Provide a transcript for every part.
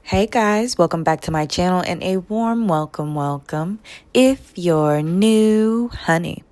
Hey guys, welcome back to my channel and a warm welcome if you're new, honey.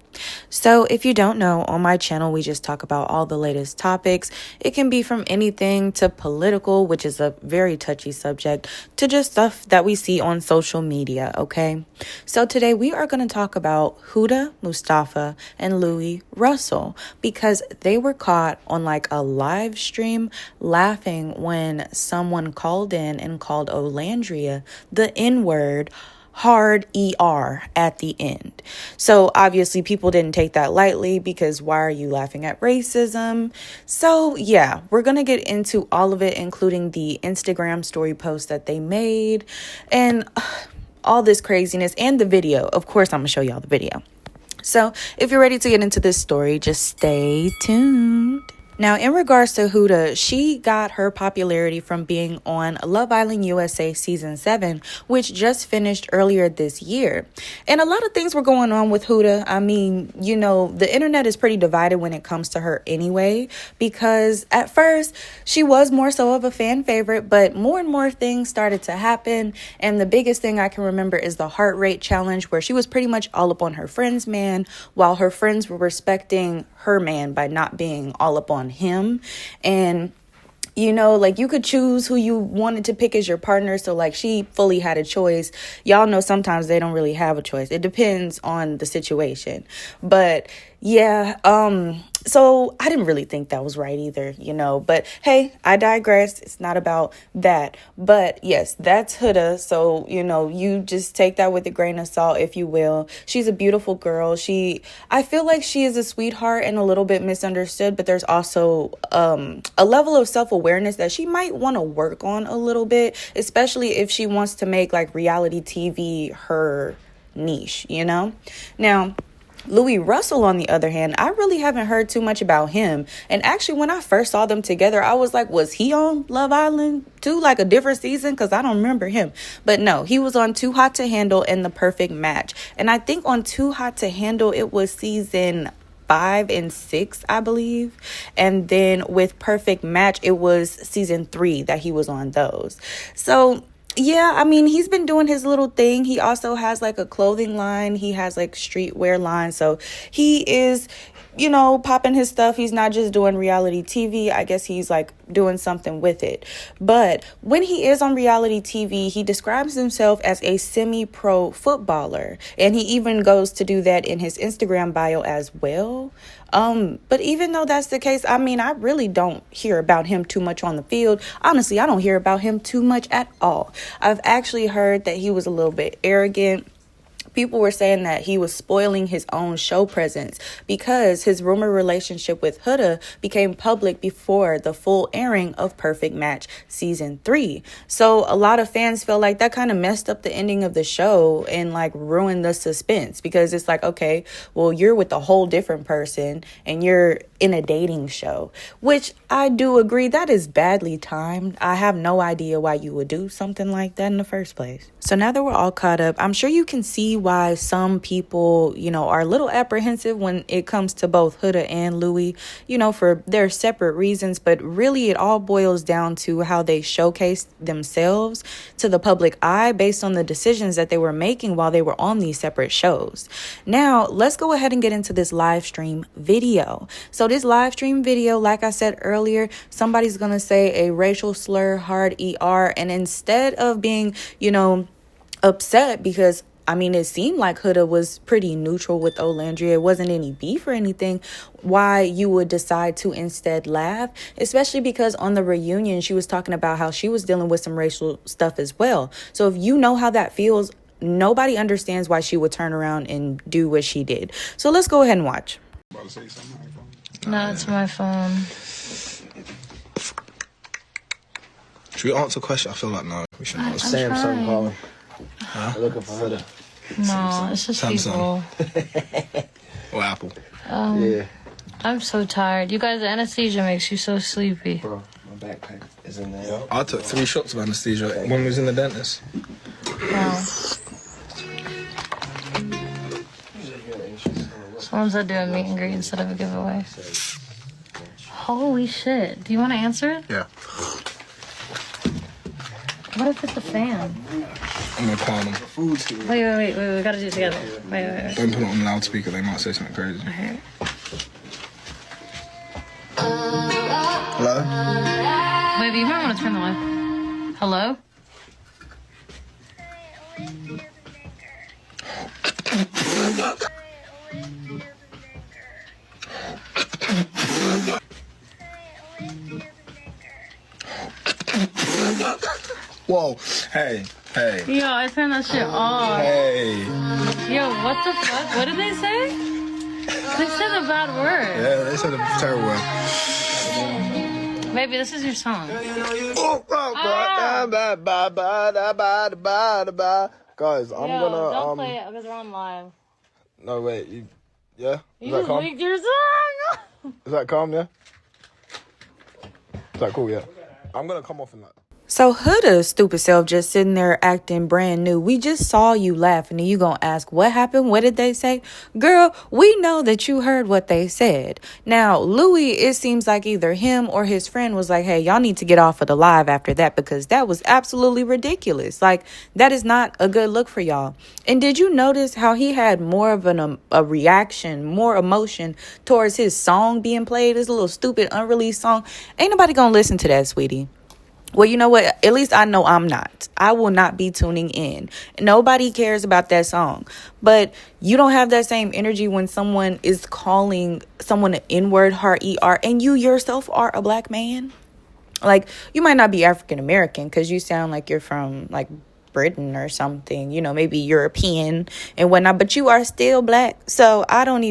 So if you don't know, on my channel we just talk about all the latest topics. It can be from anything to political, which is a very touchy subject, to just stuff that we see on social media, okay? So today we are going to talk about Huda, Mustafa, and Louie Russell because they were caught on like a live stream laughing when someone called in and called Olandria the N-word, hard ER at the end. So obviously people didn't take that lightly because why are you laughing at racism? So yeah, we're going to get into all of it, including the Instagram story post that they made and all this craziness and the video. Of course, I'm going to show y'all the video. So if you're ready to get into this story, just stay tuned. Now, in regards to Huda, she got her popularity from being on Love Island USA Season 7, which just finished earlier this year. And a lot of things were going on with Huda. I mean, you know, the internet is pretty divided when it comes to her anyway, because at first she was more so of a fan favorite, but more and more things started to happen. And the biggest thing I can remember is the heart rate challenge, where she was pretty much all up on her friend's man, while her friends were respecting her man by not being all up on him. And you know, like, you could choose who you wanted to pick as your partner. So like, she fully had a choice. Y'all know sometimes they don't really have a choice. It depends on the situation. But yeah, so I didn't really think that was right either, you know, but hey, I digress. It's not about that. But yes, that's Huda. So, you know, you just take that with a grain of salt, if you will. She's a beautiful girl. I feel like she is a sweetheart and a little bit misunderstood, but there's also a level of self-awareness that she might want to work on a little bit, especially if she wants to make like reality TV her niche, you know? Now, Louie Russell, on the other hand, I really haven't heard too much about him. And actually, when I first saw them together, I was like, was he on Love Island too? Like a different season? Because I don't remember him. But no, he was on Too Hot to Handle and The Perfect Match. And I think on Too Hot to Handle, it was season 5 and 6, I believe. And then with Perfect Match, it was season 3 that he was on those. So yeah, I mean, he's been doing his little thing. He also has like a clothing line. He has like streetwear line. So he is, you know, popping his stuff. He's not just doing reality TV. I guess he's like doing something with it. But when he is on reality TV, he describes himself as a semi-pro footballer. And he even goes to do that in his Instagram bio as well. But even though that's the case, I mean, I really don't hear about him too much on the field. Honestly, I don't hear about him too much at all. I've actually heard that he was a little bit arrogant. People were saying that he was spoiling his own show presence because his rumored relationship with Huda became public before the full airing of Perfect Match Season 3. So a lot of fans feel like that kind of messed up the ending of the show and like ruined the suspense, because it's like, okay, well, you're with a whole different person and you're in a dating show, which I do agree that is badly timed. I have no idea why you would do something like that in the first place. So now that we're all caught up, I'm sure you can see why some people, you know, are a little apprehensive when it comes to both Huda and Louie, you know, for their separate reasons. But really, it all boils down to how they showcased themselves to the public eye based on the decisions that they were making while they were on these separate shows. Now, let's go ahead and get into this live stream video. So this live stream video, like I said earlier, somebody's going to say a racial slur, hard ER. And instead of being, you know, upset, because I mean, it seemed like Huda was pretty neutral with Olandria. It wasn't any beef or anything. Why you would decide to instead laugh, especially because on the reunion, she was talking about how she was dealing with some racial stuff as well. So if you know how that feels, nobody understands why she would turn around and do what she did. So let's go ahead and watch. No, it's my phone. Should we answer a question? I feel like no. We shouldn't answer. Samsung calling. Huh? Looking for Huda. No, it's just Samsung. people. Or Apple. Yeah. I'm so tired. You guys, the anesthesia makes you so sleepy. Bro, my backpack is in there. I took 3 shots of anesthesia. One was in the dentist. Wow. Someone said do a meet and greet instead of a giveaway. Holy shit. Do you want to answer it? Yeah. What if it's a fan? I'm gonna call them. Wait. We gotta do it together. Wait. Don't put it on loudspeaker. They might say something crazy. Okay. Hello? Wait, but you might want to turn the light. Hello? Whoa. Hey. Yo, I turned that shit off. Hey. Yo, what the fuck? What did they say? They said a bad word. Yeah, they said a terrible word. Baby, this is your song. Guys, I'm gonna don't play it because we're on live. No, wait. Yeah? You just leaked your song. Is that calm, yeah? Is that cool, yeah? I'm gonna come off in that. So Huda's stupid self just sitting there acting brand new. We just saw you laughing and you gonna ask what happened? What did they say? Girl, we know that you heard what they said. Now, Louie, it seems like either him or his friend was like, hey, y'all need to get off of the live after that because that was absolutely ridiculous. Like, that is not a good look for y'all. And did you notice how he had more of a reaction, more emotion towards his song being played, his little stupid unreleased song? Ain't nobody gonna listen to that, sweetie. Well, you know what? At least I know I'm not. I will not be tuning in. Nobody cares about that song. But you don't have that same energy when someone is calling someone an N-word, R-E-R, and you yourself are a black man. Like, you might not be African American because you sound like you're from, like, Britain or something, you know, maybe European and whatnot, but you are still black. So I don't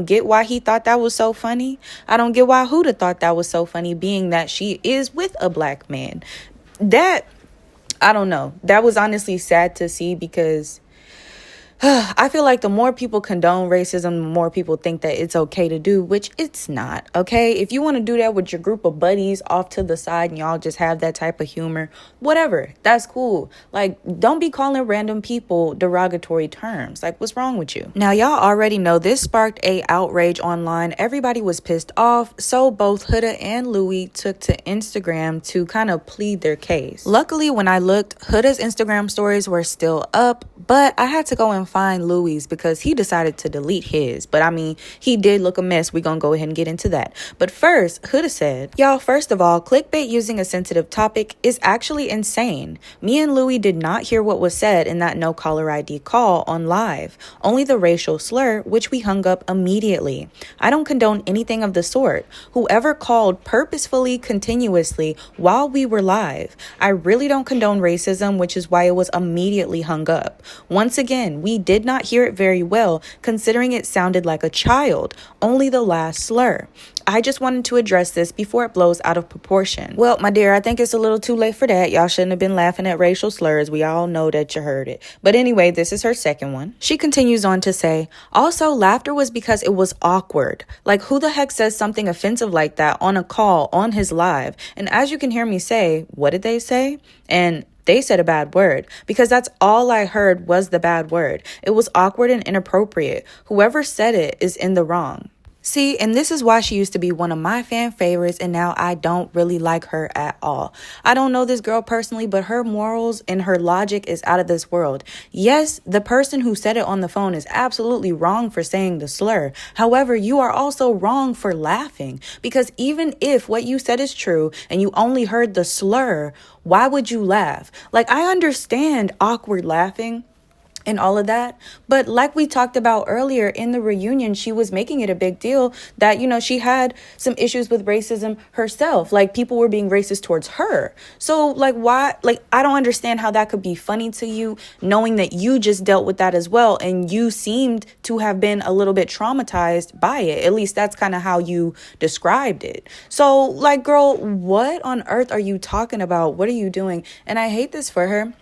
get why he thought that was so funny. I don't get why Huda thought that was so funny, being that she is with a black man. That, I don't know. That was honestly sad to see because I feel like the more people condone racism, the more people think that it's okay to do, which it's not, okay? If you want to do that with your group of buddies off to the side and y'all just have that type of humor, whatever, that's cool. Like, don't be calling random people derogatory terms. Like, what's wrong with you? Now, y'all already know this sparked a outrage online. Everybody was pissed off, so both Huda and Louie took to Instagram to kind of plead their case. Luckily, when I looked, Huda's Instagram stories were still up, but I had to go and find Louie's because he decided to delete his. But I mean, he did look a mess. We're gonna go ahead and get into that. But first, Huda said, y'all, first of all, clickbait using a sensitive topic is actually insane. Me and Louie did not hear what was said in that no caller ID call on live. Only the racial slur, which we hung up immediately. I don't condone anything of the sort. Whoever called purposefully, continuously while we were live. I really don't condone racism, which is why it was immediately hung up. Once again, we did not hear it very well, considering it sounded like a child, only the last slur. I just wanted to address this before it blows out of proportion. Well, my dear, I think it's a little too late for that. Y'all shouldn't have been laughing at racial slurs. We all know that you heard it. But anyway, this is her second one. She continues on to say, also, laughter was because it was awkward. Like, who the heck says something offensive like that on a call, on his live? And as you can hear me say, what did they say? And they said a bad word because that's all I heard was the bad word. It was awkward and inappropriate. Whoever said it is in the wrong. See, and this is why she used to be one of my fan favorites, and now I don't really like her at all. I don't know this girl personally, but her morals and her logic is out of this world. Yes, the person who said it on the phone is absolutely wrong for saying the slur. However, you are also wrong for laughing, because even if what you said is true and you only heard the slur, why would you laugh? Like, I understand awkward laughing and all of that. But like we talked about earlier in the reunion, she was making it a big deal that, you know, she had some issues with racism herself. Like, people were being racist towards her. So, like, why? Like, I don't understand how that could be funny to you, knowing that you just dealt with that as well. And you seemed to have been a little bit traumatized by it. At least that's kind of how you described it. So, like, girl, what on earth are you talking about? What are you doing? And I hate this for her.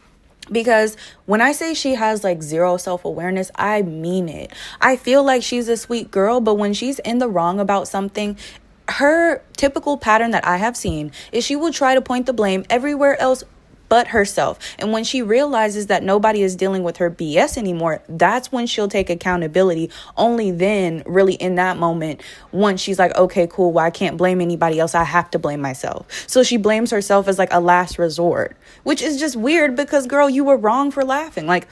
Because when I say she has like zero self-awareness, I mean it. I feel like she's a sweet girl, but when she's in the wrong about something, her typical pattern that I have seen is she will try to point the blame everywhere else but herself. And when she realizes that nobody is dealing with her BS anymore, that's when she'll take accountability. Only then, really in that moment, once she's like, okay, cool, well, I can't blame anybody else, I have to blame myself. So she blames herself as like a last resort, which is just weird because, girl, you were wrong for laughing. Like,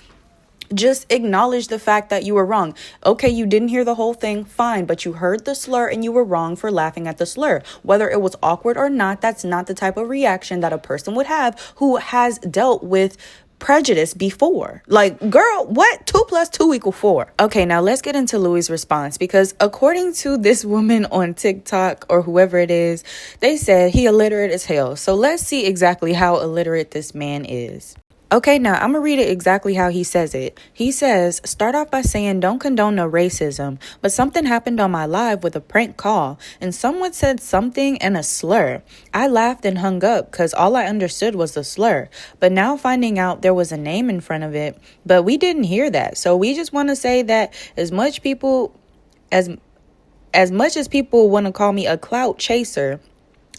just acknowledge the fact that you were wrong. Okay, you didn't hear the whole thing, fine, but you heard the slur and you were wrong for laughing at the slur. Whether it was awkward or not, that's not the type of reaction that a person would have who has dealt with prejudice before. Like, girl, what? 2 + 2 = 4. Okay, now let's get into Louie's response, because according to this woman on TikTok or whoever it is, they said he illiterate as hell. So let's see exactly how illiterate this man is. Okay, now I'm going to read it exactly how he says it. He says, start off by saying, don't condone no racism, but something happened on my live with a prank call, and someone said something and a slur. I laughed and hung up because all I understood was the slur, but now finding out there was a name in front of it, but we didn't hear that. So we just want to say that as much as people want to call me a clout chaser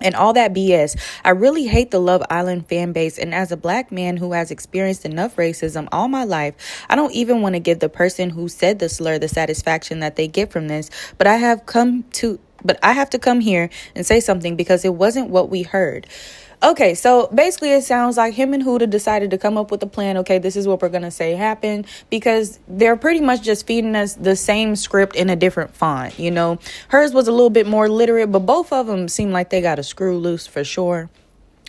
and all that BS, I really hate the Love Island fan base. And as a black man who has experienced enough racism all my life, I don't even want to give the person who said the slur the satisfaction that they get from this. But I have to come here and say something because it wasn't what we heard. Okay, so basically it sounds like him and Huda decided to come up with a plan. Okay, this is what we're going to say happened, because they're pretty much just feeding us the same script in a different font. You know, hers was a little bit more literate, but both of them seem like they got a screw loose for sure.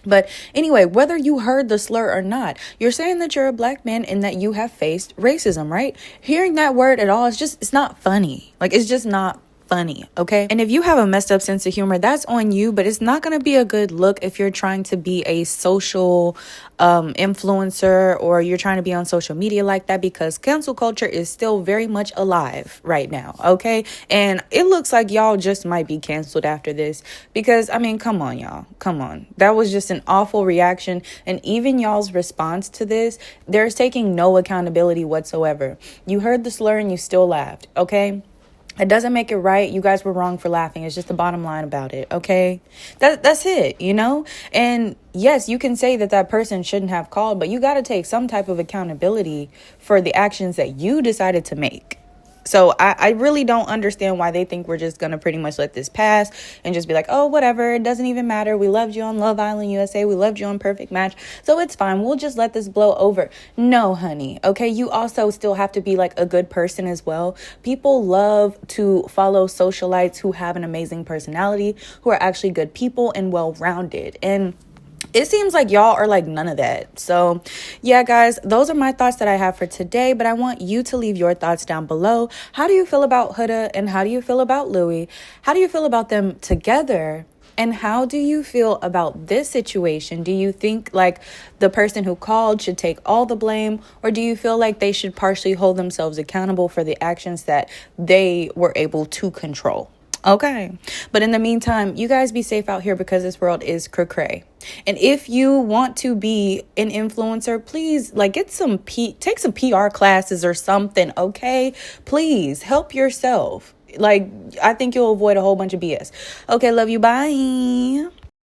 But anyway, whether you heard the slur or not, you're saying that you're a black man and that you have faced racism, right? Hearing that word at all, it's not funny. Like, it's just not funny, okay? And if you have a messed up sense of humor, that's on you, but it's not going to be a good look if you're trying to be a social influencer, or you're trying to be on social media like that, because cancel culture is still very much alive right now, okay? And it looks like y'all just might be canceled after this, because I mean, come on, y'all, come on. That was just an awful reaction, and even y'all's response to this, there's taking no accountability whatsoever. You heard the slur and you still laughed, okay? It doesn't make it right. You guys were wrong for laughing. It's just the bottom line about it, okay? That's it, you know? And yes, you can say that person shouldn't have called, but you got to take some type of accountability for the actions that you decided to make. So I really don't understand why they think we're just going to pretty much let this pass and just be like, oh, whatever, it doesn't even matter. We loved you on Love Island USA. We loved you on Perfect Match. So it's fine. We'll just let this blow over. No, honey. Okay, you also still have to be like a good person as well. People love to follow socialites who have an amazing personality, who are actually good people and well-rounded. And it seems like y'all are like none of that. So yeah, guys, those are my thoughts that I have for today, but I want you to leave your thoughts down below. How do you feel about Huda, and how do you feel about Louie? How do you feel about them together? And how do you feel about this situation? Do you think like the person who called should take all the blame, or do you feel like they should partially hold themselves accountable for the actions that they were able to control? Okay, but in the meantime, you guys be safe out here, because this world is cray-cray. And if you want to be an influencer, please like take some PR classes or something, okay? Please help yourself. Like, I think you'll avoid a whole bunch of BS. Okay, love you, bye.